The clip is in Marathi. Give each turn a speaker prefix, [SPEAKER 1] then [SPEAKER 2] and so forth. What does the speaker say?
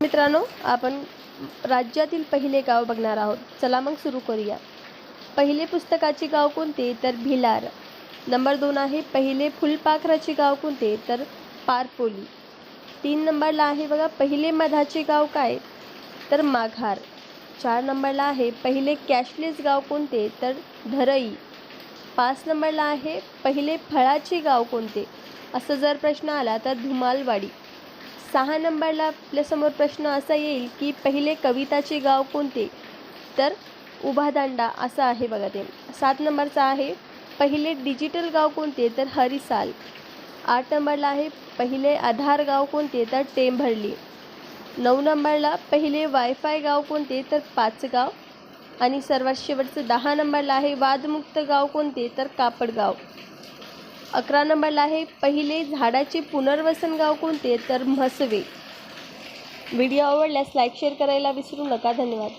[SPEAKER 1] मित्रांनो, आपण राज्यातील पहिले गाव बघणार आहोत. चला मग सुरू करूया. पहिले पुस्तकाचे गाव कोणते? तर भिलार. नंबर 2 आहे पहिले फुलपाखराचे गाव कोणते? तर पारपोली. 3 नंबरला आहे बघा पहिले मधाचे गाव काय? तर माघार. 4 नंबरला आहे पहिले कॅशलेस गाव कोणते? तर धरई. 5 नंबरला आहे पहिले फळाचे गाव कोणते? असं जर प्रश्न आला तर धुमालवाडी. 6 नंबरला आपल्यासमोर प्रश्न असा येईल की पहिले कविताचे गाव कोणते? तर उभादांडा असं आहे बघा ते. 7 नंबरचा आहे पहिले डिजिटल गाव कोणते? तर हरिसाल. 8 नंबरला आहे पहिले आधार गाव कोणते? तर टेंभर्ली. 9 नंबरला पहिले वायफाय गाव कोणते? तर पाचगाव. आणि सर्वात शेवटचं 10 नंबरला आहे वादमुक्त गाव कोणते? तर कापडगाव. 11 नंबरला आहे पहिले झाडाचे पुनर्वसन गाव कोणते? तर म्हसवे. व्हिडिओ आवडल्यास लाईक शेअर करायला विसरू नका. धन्यवाद.